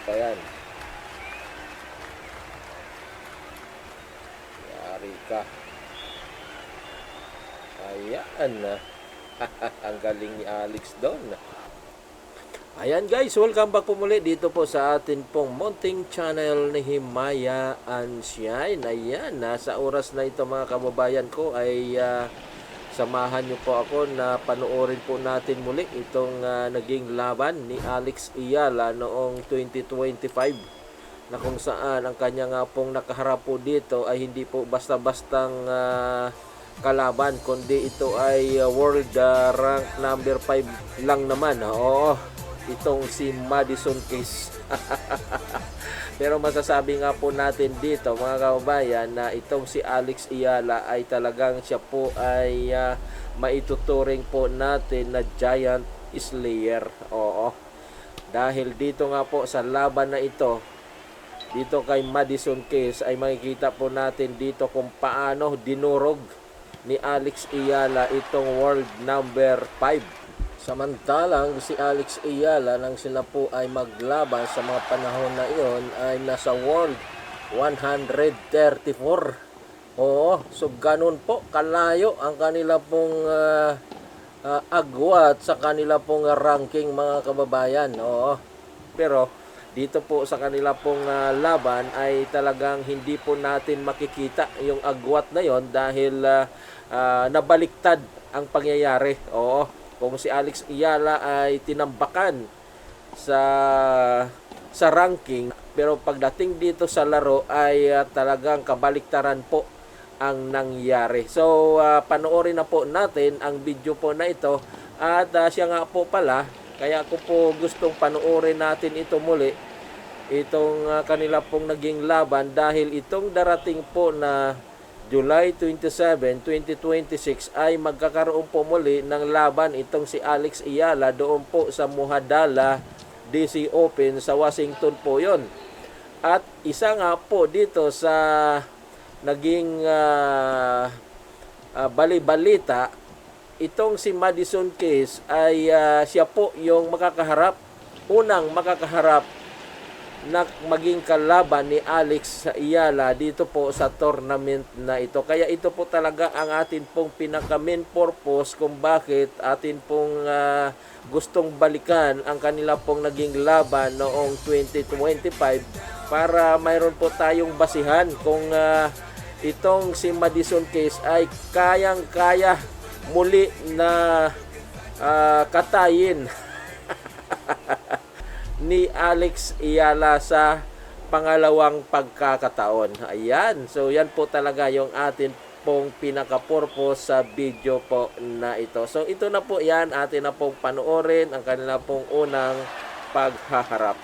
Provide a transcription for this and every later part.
pa yan. Yari ka. Ayan na. Ang galing ni Alex doon. Ayan guys, welcome back po muli dito po sa atin pong munting channel ni Himaya and Shine. Ayan, nasa oras na ito mga kababayan ko ay samahan nyo po ako na panoorin po natin muli itong naging laban ni Alex Eala noong 2025 na kung saan ang kanya nga pong nakaharap po dito ay hindi po basta-bastang kalaban, kundi ito ay world rank number 5 lang naman. Oo, itong si Madison Keys. Pero masasabi nga po natin dito mga kababayan na itong si Alex Eala ay talagang siya po ay maituturing po natin na giant slayer. Oo, dahil dito nga po sa laban na ito, dito kay Madison Keys ay makikita po natin dito kung paano dinurog ni Alex Eala itong world number 5. Samantalang si Alex Eala nang sila po ay maglaban sa mga panahon na iyon ay nasa world 134. Oo, so ganun po kalayo ang kanila pong agwat sa kanila pong ranking mga kababayan. Oo, pero dito po sa kanila pong laban ay talagang hindi po natin makikita yung agwat na yon dahil nabaliktad ang pangyayari. Oo, kung si Alex Eala ay tinambakan sa ranking, pero pagdating dito sa laro ay talagang kabaliktaran po ang nangyari. So panoorin na po natin ang video po na ito at siya nga po pala, kaya ko po gustong panoorin natin ito muli, itong kanila pong naging laban, dahil itong darating po na July 27, 2026 ay magkakaroon po muli ng laban itong si Alex Eala doon po sa Mujadala DC Open sa Washington po yon. At isa nga po dito sa naging bali-balita, itong si Madison Keys ay siya po yung unang makakaharap na maging kalaban ni Alex Eala dito po sa tournament na ito. Kaya ito po talaga ang atin pong pinaka main purpose kung bakit atin pong gustong balikan ang kanila pong naging laban noong 2025 para mayroon po tayong basihan kung itong si Madison Keys ay kayang-kaya muli na katayin ni Alex Eala sa pangalawang pagkakataon. Ayan. So yan po talaga yung atin pong pinaka-purpose sa video po na ito. So ito na po yan. Atin na pong panoorin ang kanila pong unang paghaharap.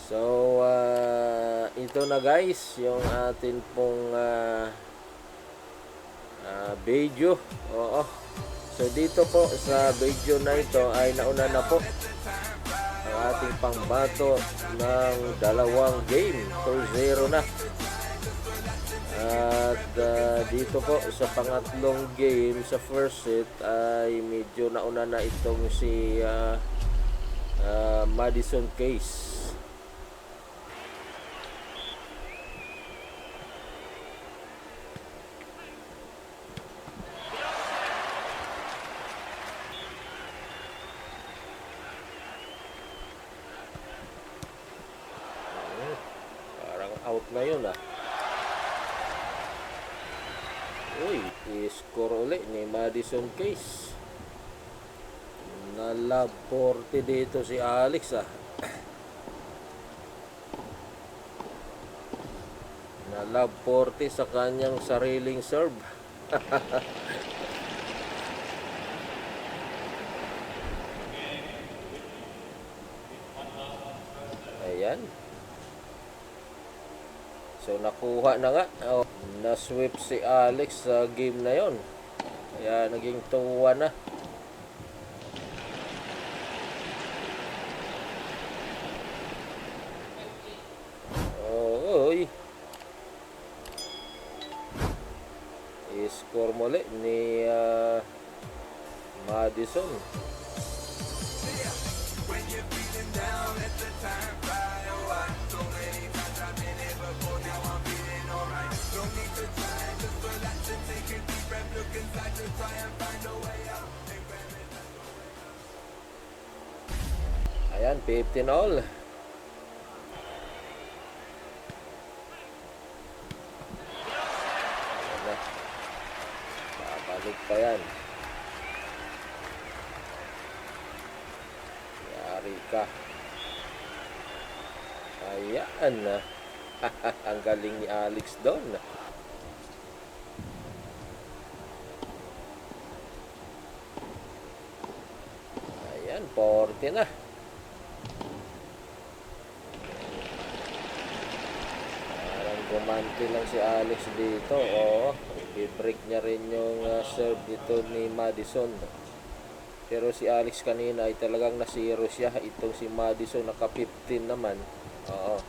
So ito na guys yung atin pong video. Oo. So dito po sa video na ito ay nauna na po ang ating pangbato ng dalawang game, 2-0 na. At dito po sa pangatlong game sa first set ay medyo nauna na itong si Madison Keys. Out na yun Uy, i-score ulit ni Madison Keys. Nalaborte dito si Alex Nalaborte sa kanyang sariling serve. Ayan. So nakuha na nga. Na-sweep si Alex sa game na yon. Kaya naging 2-1 na. Oy. I-score muli ni Madison. Ayan, 15 all. Ayan, babalik pa yan. Yari ka. Ayan. Ang galing ni Alex doon. Ayan, 40 na. Parang gumanti lang si Alex dito. Oo, i-break niya rin yung serve dito ni Madison. Pero si Alex kanina ay talagang nasiro siya. Itong si Madison naka 15 naman. Oo.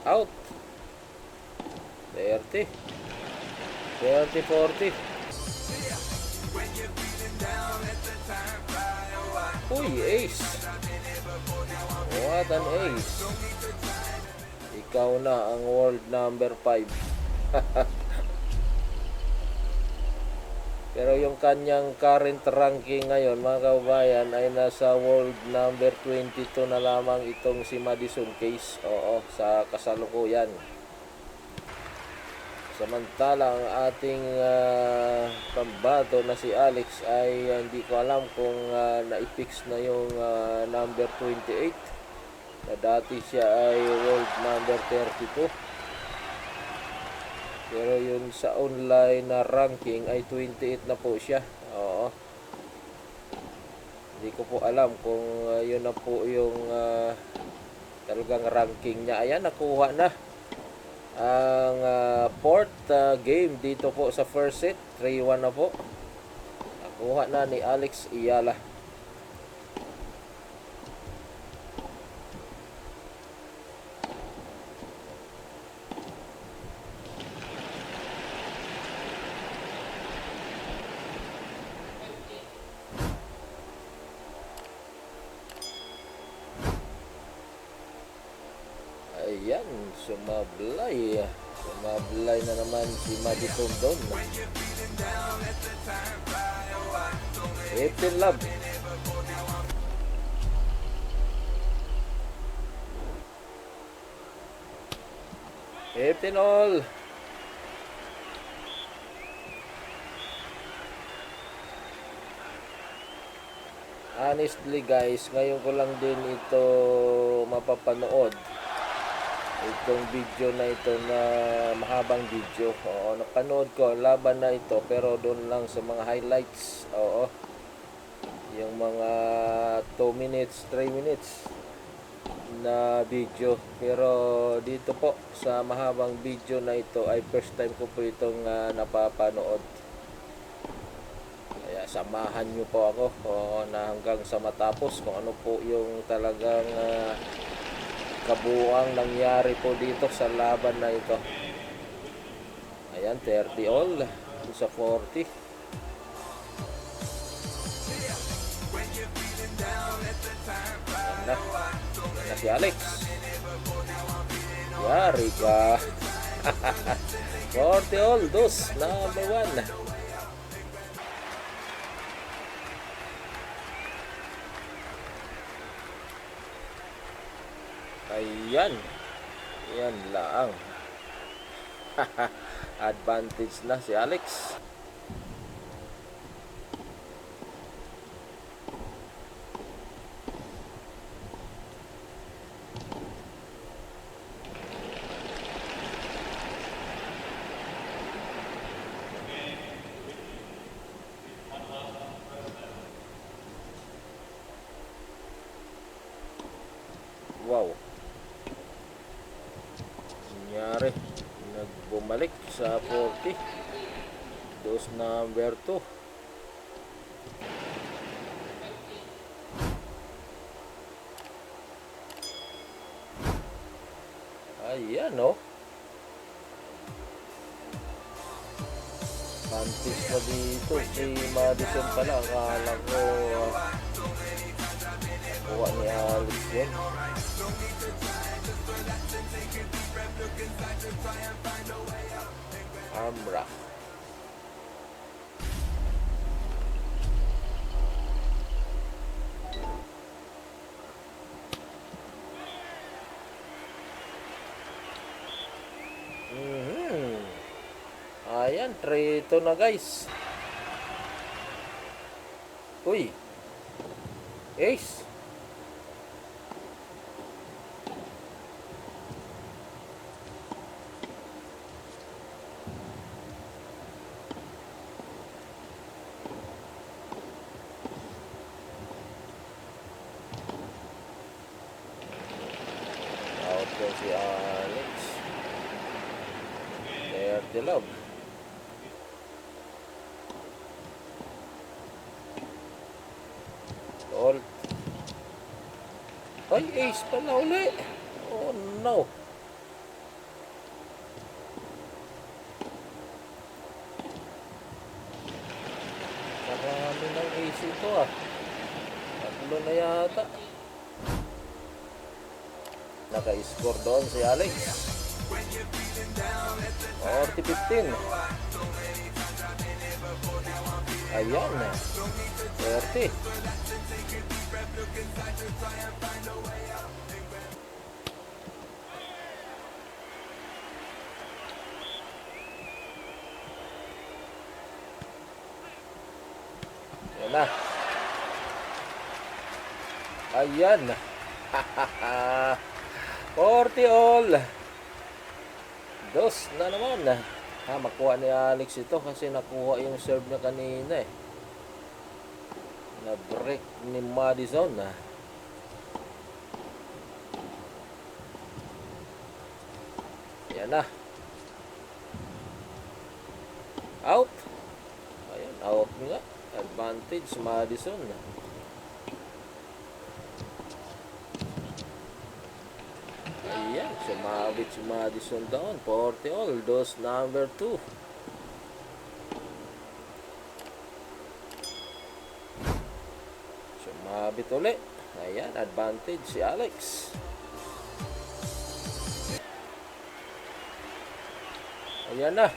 Out. 30. 30, 40. Uy, ace. What an ace. Ikaw na ang world number 5. Pero yung kanyang current ranking ngayon, mga kababayan, ay nasa world number 22 na lamang itong si Madison Case. Oo, sa kasalukuyan. Samantalang ating pambato na si Alex ay hindi ko alam kung na-fix na yung number 28 na dati siya ay world number 32. Pero yun sa online na ranking ay 28 na po siya. Oo. Hindi ko po alam kung yun na po yung talagang ranking niya. Ayan, nakuha na ang fourth game dito po sa first set. 3-1 na po. Nakuha na ni Alex Iyala. Ayan, sumablay. Sumablay na naman si Madison doon. 18 love. All. Honestly guys, ngayon ko lang din ito mapapanood. Itong video na ito na mahabang video. Oo, napanood ko ang laban na ito pero doon lang sa mga highlights. Oo. Yung mga 2 minutes, 3 minutes na video. Pero dito po sa mahabang video na ito ay first time ko po itong napapanood. Kaya samahan nyo po ako na hanggang sa matapos kung ano po yung talagang kabuuang nangyari po dito sa laban na ito. Ayan, 30 all sa 40. Ayan na si Alex. Yari ka. 40 all, dos, number 1. Ayan. Ayan lang. Advantage na si Alex. Wow. Nangyari, nagbumalik sa 40. Dos number 2. Ayan o. Pantis na dito si Madison pala. Akala ko kuha ni Alex yun. Amra. Ayan, 3-2 na guys. Uy. Ace. Out po si Alex. There the love. All. Ay, ace pala uli. Oh no. Marami ng ace ito ah. Tatlo na yata. Naka-score doon si Alex. 40-15. Ayan. 30. Ayan na. Ayan. 40 all. Dos na naman. Makuha ni Alex ito kasi nakuha yung serve niya kanina eh. Na-break ni Madison. Ayan na. Out. Ayan, out nga. Advantage Madison. Ayan, sumabit si Madison doon. 40 all. Dos number 2. Sumabit ulit. Ayan, advantage si Alex. Ayan na.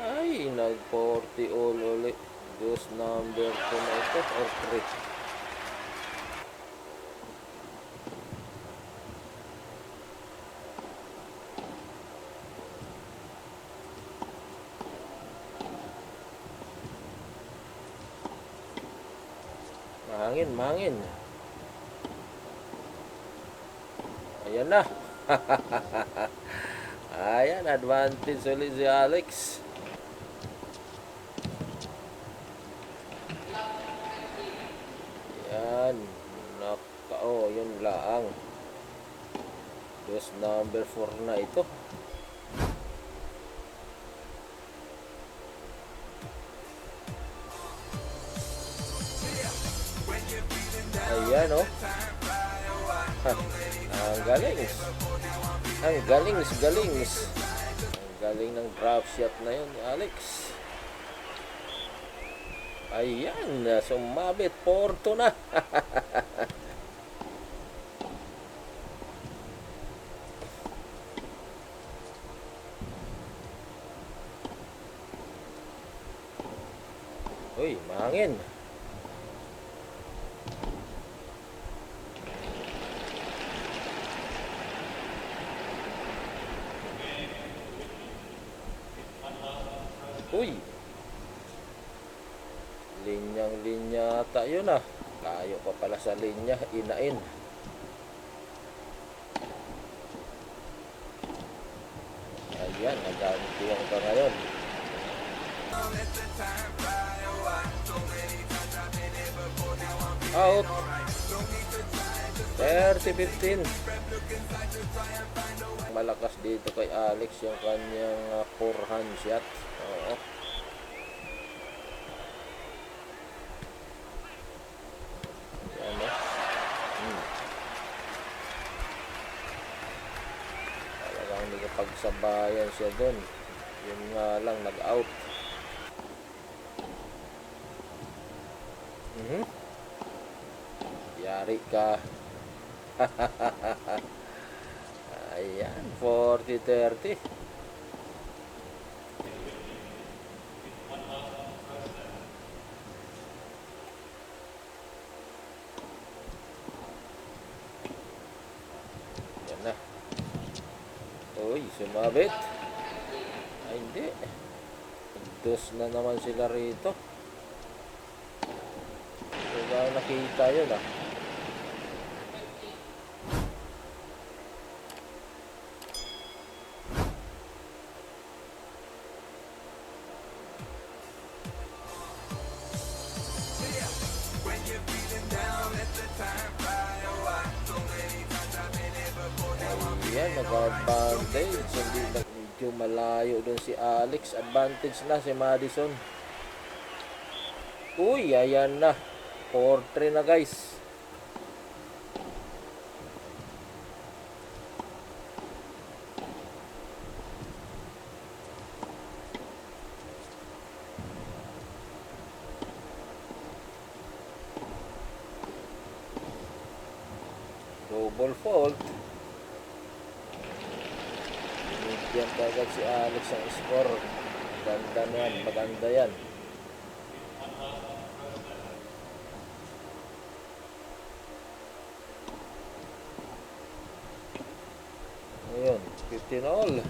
Ay, nag-40 all ulit. Dos number 2 na ito or 3. Mahangin, mahangin. Ayan na. Ayan, advantage ulit si Alex. Ayan. Yun lang. Dos number 4 na ito. Ayan oh. Ang galing. Ang galing. Ang galing ng drop shot na yun ni Alex. Ayan, sumabit. Porto na. Uy, mahangin. Uy. Linyang-linya ata yun ah. Layo pa pala sa linya. Inain. Ayan, nagamit yung ka ngayon. Out. 30-15. Malakas dito kay Alex yung kanyang forehand shot. Oo. Yan o. Talagang hindi ka pagsabayan siya dun. Yun nga lang, nag-out. Yari ka. Ayan, 40-30. Yan na. Uy, sumabit. Ay, hindi. Dos na naman sila rito. Wala nakita yun ah. Ayan, nag-advantage. Hindi na, medyo malayo doon si Alex. Advantage na si Madison. Uy, ayan na. 4-3 na guys. Double fault. Binigyan kagad si Alex ang score. Maganda na yan. Maganda yan. Ayun. 15 all.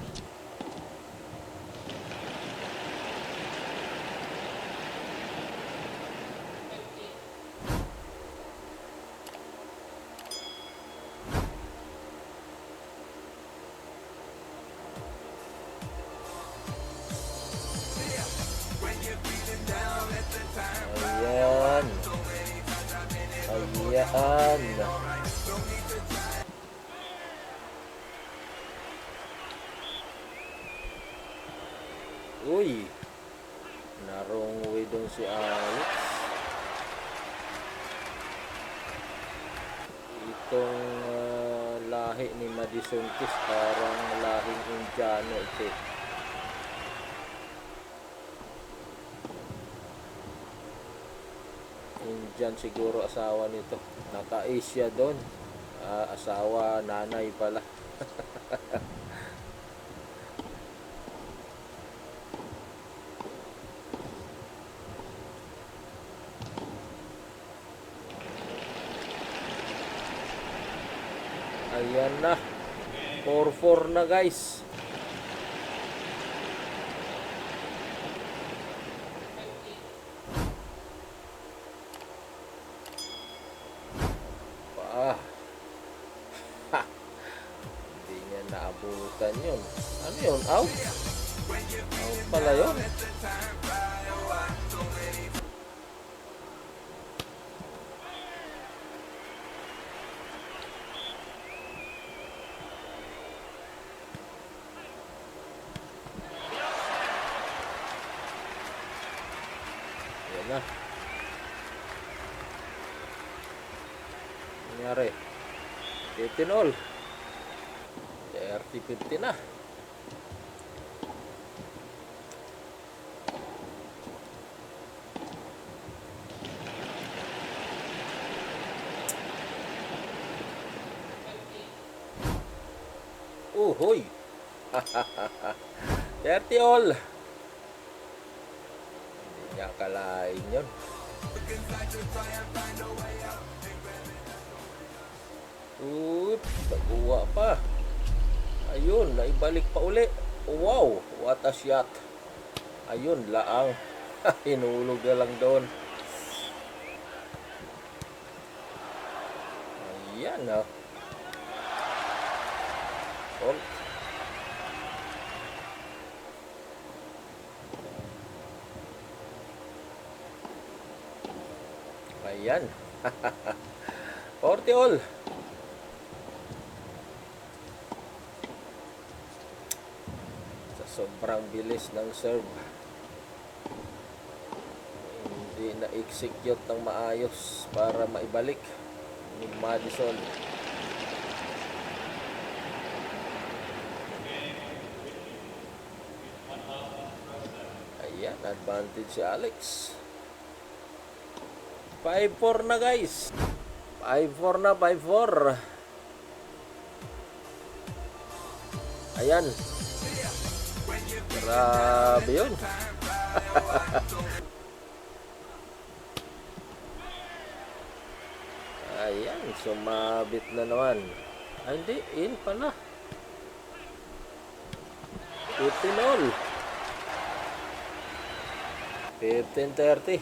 Ayan. Ayan. Uy. Narong way doon si Alex. Itong lahi ni Madison Kiss parang lahing Indiano ito. Indian siguro asawa nito. Naka-Asia doon. Asawa, nanay pala. Ayan na. 4-4 na guys. Hindi niya naabutan yun. Ano yun? Out? Out pala yun. Yan na. Nangyari. 18 all. 30-50 na. Hoy. 30 all. Hindi niya akalain yun. Naguwa pa. Ayun, naibalik pa uli. Wow, what a shot. Ayun, laang. Hinulog na lang doon. Ayan, oh. Oh. Ayan. 40 all. Sobrang bilis ng serve. Hindi na-execute ng maayos para maibalik ni Madison. Ayan, advantage si Alex. 5-4 na guys. 5-4 na, 5-4. Ayan. Grabe yun. Ayan, sumabit na naman. Ay, hindi, in pala. 15 all. 15-30.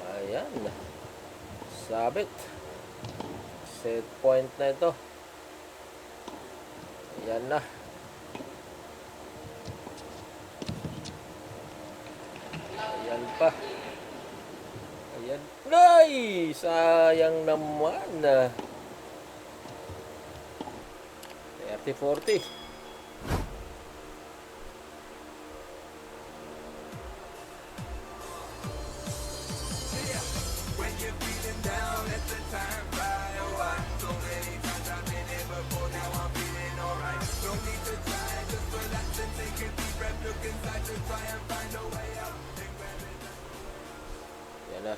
Ayan. Sabit. Set point na ito. Ayan na. Ayan pa. Ayan. Ay! Sayang naman. 30-40. Yan na.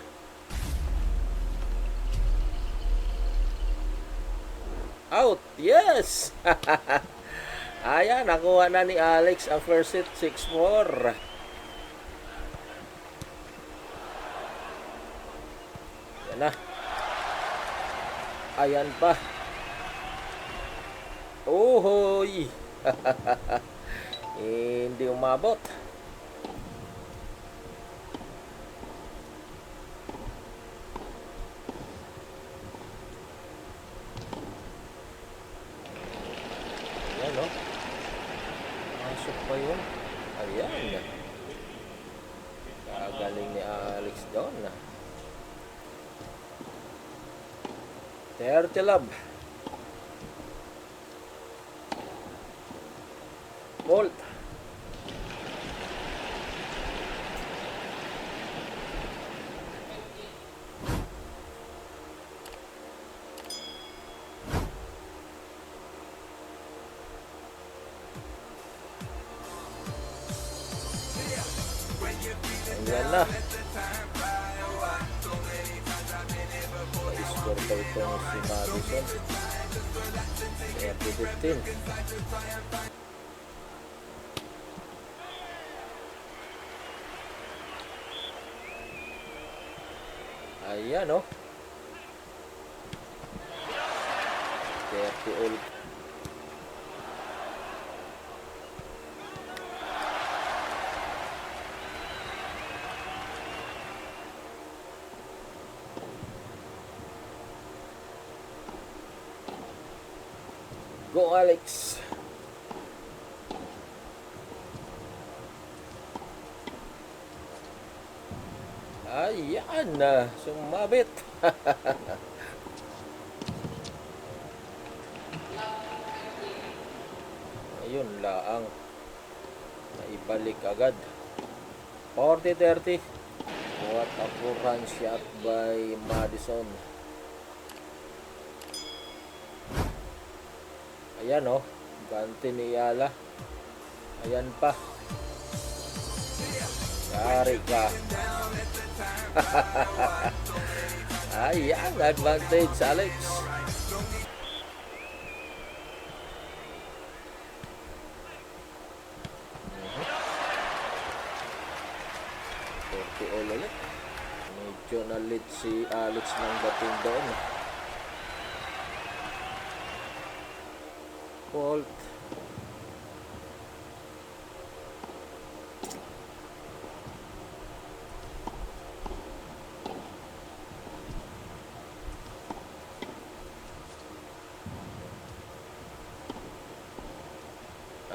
Out! Yes! Ayan, nakuha na ni Alex ang first hit, 6-4. Yan na. Ayan pa. Uhoy! Hindi umabot. Ayan, no? Masok pa yun. Ayan. Kagaling ni Alex doon. 30 love. Bolt. Ayan na. Score pa itong si Madison. 30-15. Ayan, oh. 30 all. Go, Alex. Ayan na, sumabit. Ayun laang. Naibalik agad. 40-30. What a poor run shot by Madison. Ayan, oh. Ganti ni Yala. Ayan pa. Yari ka. Ayan, advantage Alex. All ulit. Medyo nalit si Alex ng dating doon. Fault.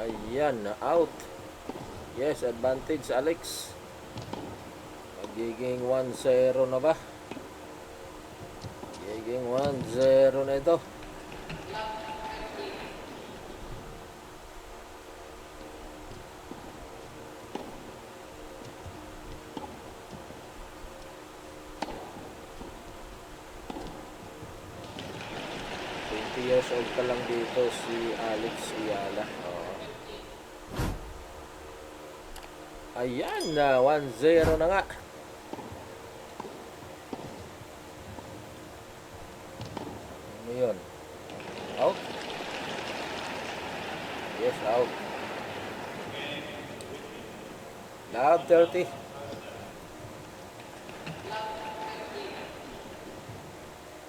Ayan, out. Yes, advantage Alex. Magiging 1-0 na ba? Magiging 1-0 na ito. Years old pa lang dito si Alex Ayala. Ayan na, 1-0 na nga. yun? Out? Yes, out. Lab 30.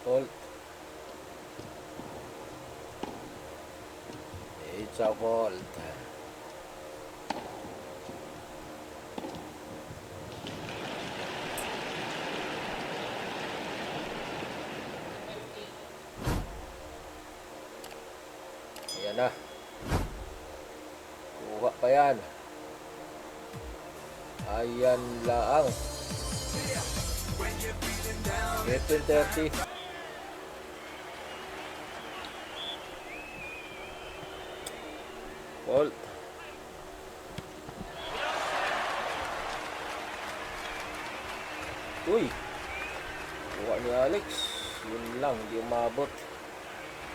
Hold. It's a fault. Ayan na. Kuha pa yan. Ayan lang. 15-30. Fault. Uy. Kuha ni Alex. Yun lang. Hindi umabot.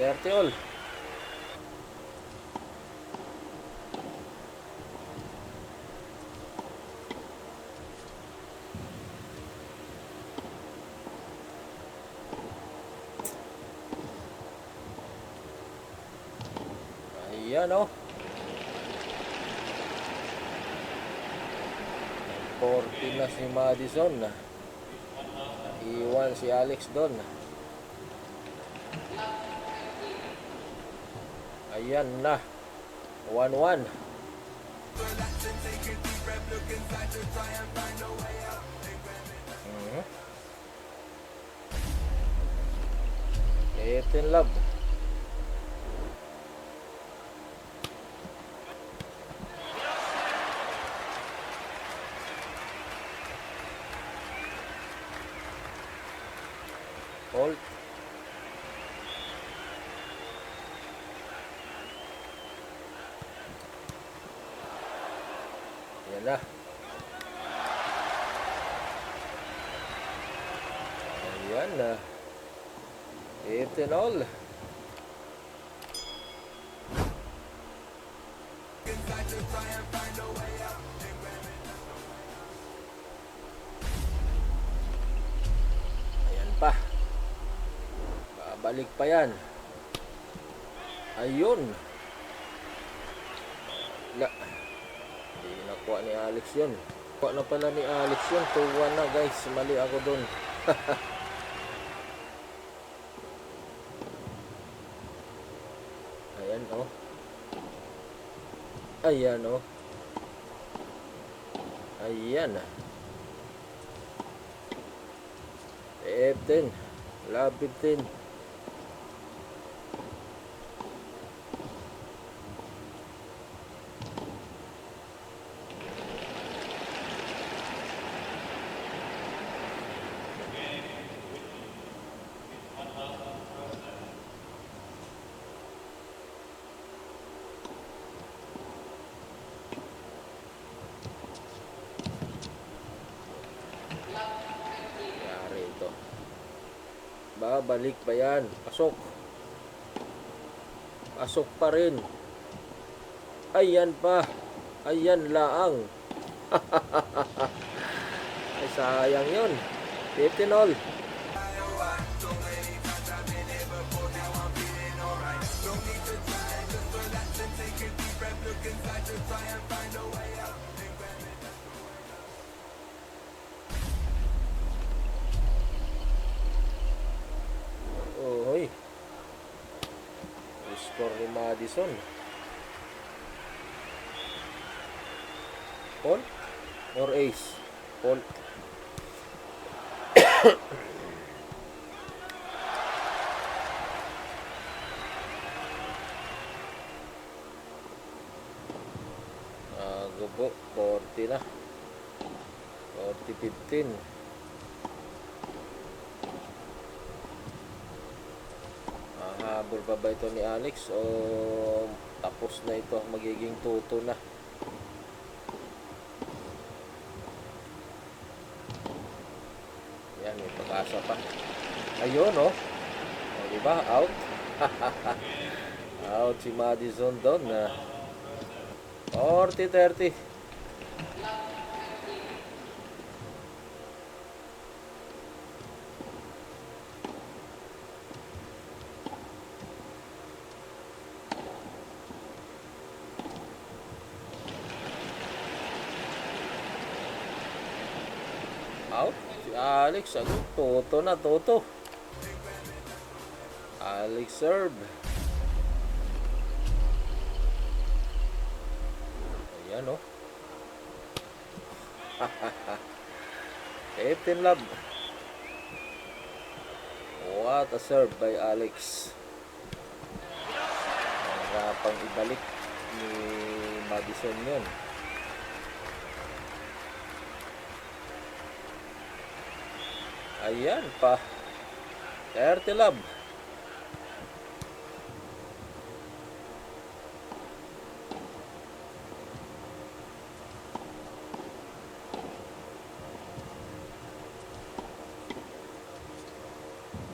30 all. Ayan o. 40 na si Madison. Iwan si Alex doon. Ayan na. 1-1. Ito yung love. Hold. Yan na. Ayan na. 18 all. Ayan pa. Babalik pa yan. Ayun. La. Hindi nakuha ni Alex yun. Nakuha na pala ni Alex yun. 2-1 na guys. Mali ako dun. Ayan oh. Ayan oh. Ayan. 15. Lab 15. Babalik pa yan. Pasok. Pasok pa rin. Ayan pa. Ayan laang. Ay sayang yun. 15 all. Oy. Score ni Madison. Paul or ace? Paul. Gubo. 40 na. 40-15. Habol pa ba ito ni Alex o tapos na ito, magiging tuto na? Yan, may pag-asa pa. Ayun oh. O, diba? Out. Out si Madison doon na 40-30. Out. Si Alex, ano? Toto na, Toto. Alex serve. Ayan, oh. 18 love. What a serve by Alex. Pang ibalik ni Madison yun. Ayan pa. 30 love.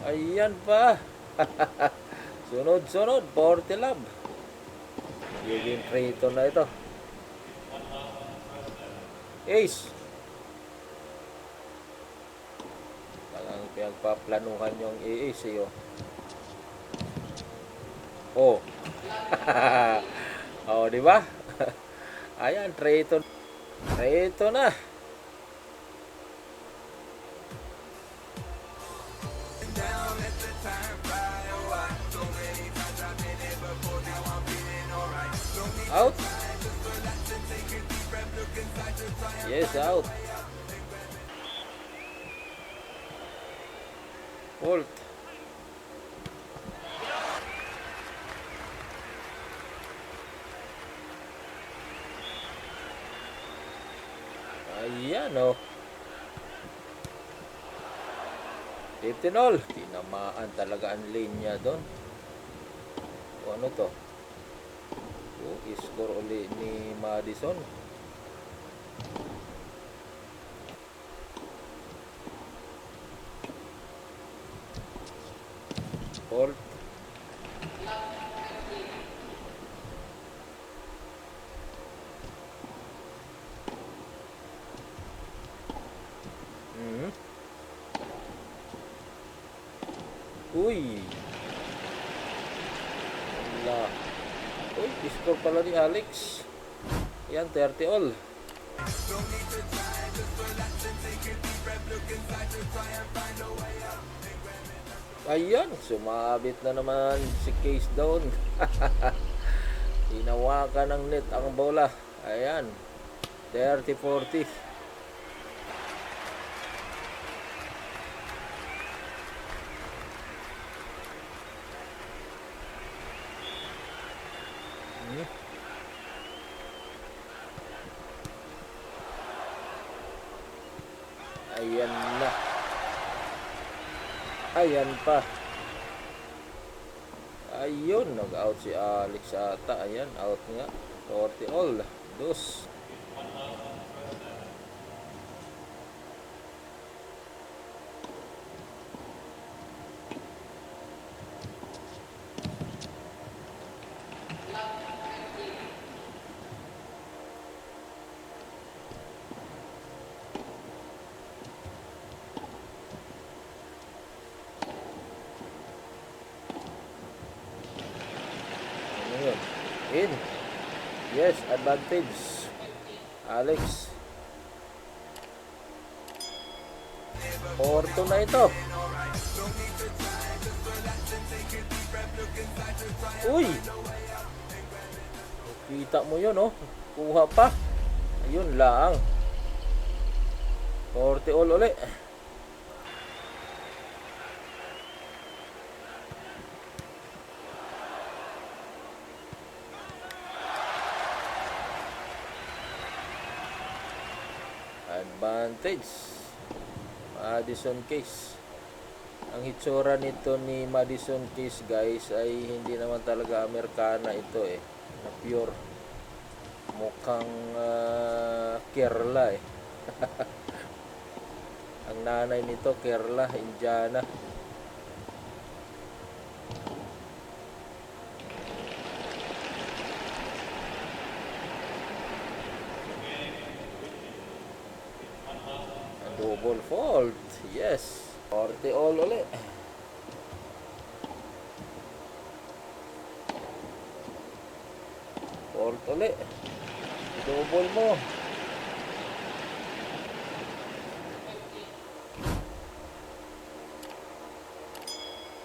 Ayan pa. Sunod-sunod. 40 love. Yung trito na ito. Ace. Talagang pinagpaplanuhan yung ace eh. Oh. Oh, di ba? Ayan, trito. Trito na. Out. Yes, out. Fault. Ayan, oh. 15 all. Tinamaan talaga ang linya doon. O ano to? Score uli ni Madison. Fault. Uy. Wala. Uy, score pala ni Alex. Yan, 30 all. Ayan, sumabit na naman si Case down. Hinawakan ng net ang bola. Ayan, 30-40. Ayan na. Ayan pa. Ayun, nag-out si Alex ata. Ayan, out nga. 40 all. Dos. In. Yes, advantage. Alex. Porto na ito. Uy. Kita mo yun, oh. Kuha pa. Ayun lang. 40 all uli. Advantage. Madison Case. Ang hitsura nito ni Madison Case, guys, ay hindi naman talaga Amerikana ito eh. Na pure. Mukhang Kerala eh. Ang nanay nito Kerala, Indiana. Double fault. Yes. 40 all ulit. Fault ulit. Double mo.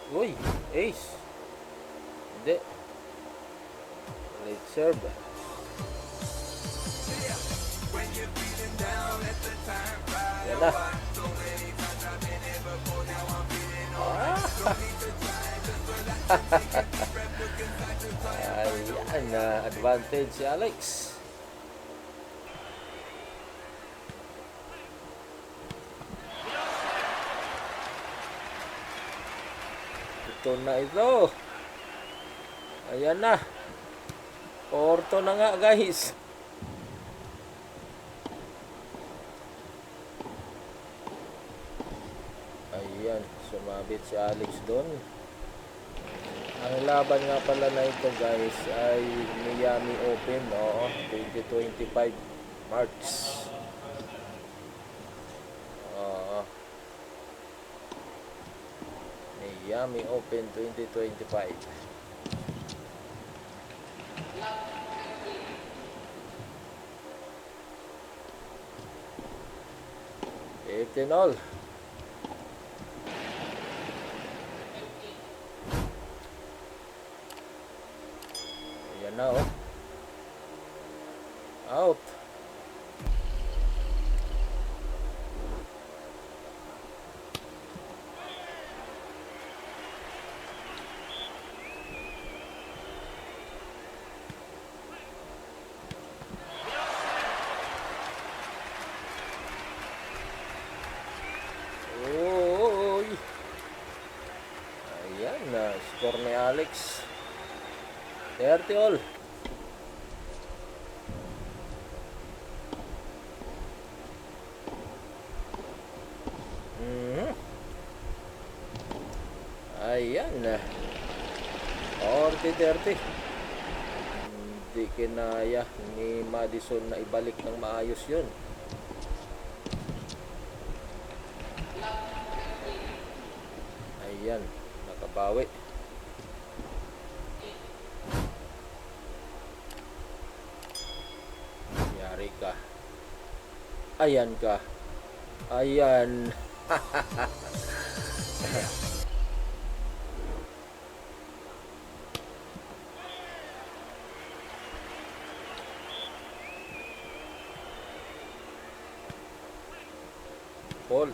Uy, ace. Hindi. Late serve. Yan na. Ayan na. Advantage si Alex. Ito na ito. Ayan na. Porto na nga guys. Ayan. Sumabit si Alex doon. Ang laban nga pala na ito guys ay Miami Open. Oo, 2025 March. Oo. Miami Open 2025. 15 all. Ayan na oh. Out. Oy. Ayan na. Score ni Alex. 30 all. Ayan na. 40-30. Hindi kinaya ni Madison na ibalik ng maayos yun. Ayan. Nakabawi. Yari ka. Ayan ka. Ayan. Paul.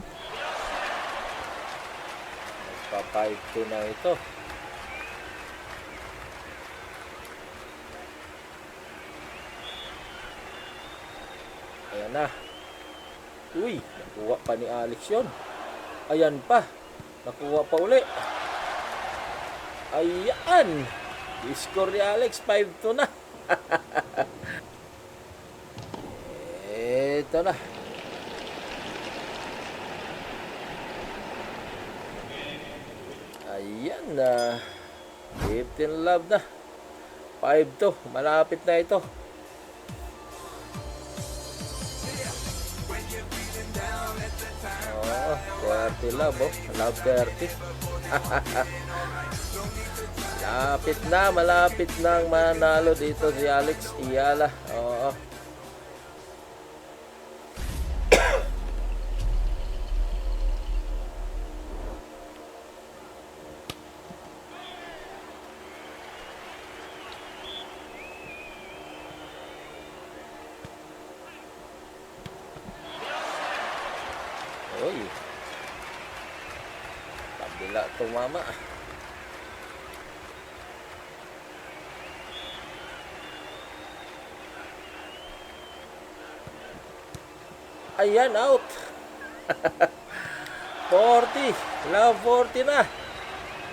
Nagpa-5-2 na ito. Ayan na. Uy, nakuha pa ni Alex yun. Ayan pa. Nakuha pa uli. Ayan. I-score ni Alex. 5-2 na. Ito na. Ayan na. 15 love na. 5-2. Malapit na ito. Oh, 30 love oh. Love 30. Malapit na manalo dito si Alex Ayala. Oo. Uy. Kabila tumama. Ayan, out. 40. Love 40 na.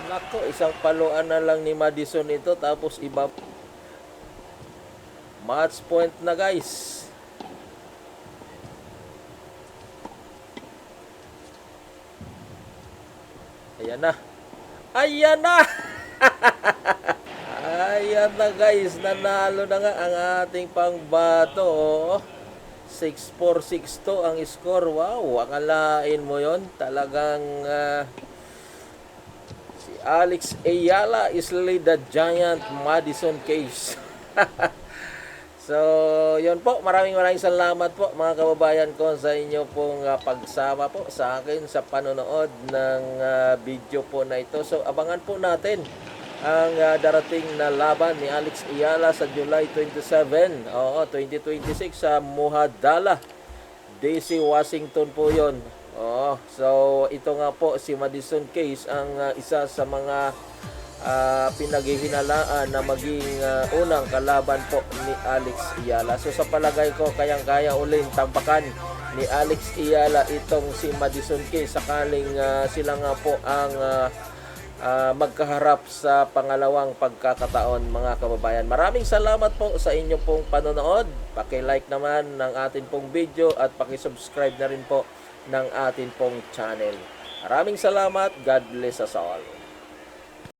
Nako, isang paluan na lang ni Madison ito. Tapos iba. Match point na guys. Ayan na. Ayan na. Ayan na guys. Nanalo na nga ang ating pangbato. Oh. 6-4, 6-2 ang score. Wow, akalain mo yon. Talagang si Alex Ayala is really the giant Madison case. So, yun po. Maraming salamat po mga kababayan ko sa inyo pong pagsama po sa akin sa panonood ng video po na ito. So, abangan po natin ang darating na laban ni Alex Ayala sa July 27, 2026 sa Muhadala, DC, Washington po yon. So ito nga po si Madison Case ang isa sa mga pinaghihinalaan na maging unang kalaban po ni Alex Ayala. So sa palagay ko, kayang-kaya uling tampakan ni Alex Ayala itong si Madison Case sakaling sila nga po ang magkaharap sa pangalawang pagkakataon mga kababayan. Maraming salamat po sa inyo pong panonood. Paki-like naman ng atin pong video at paki-subscribe na rin po ng atin pong channel. Maraming salamat. God bless us all.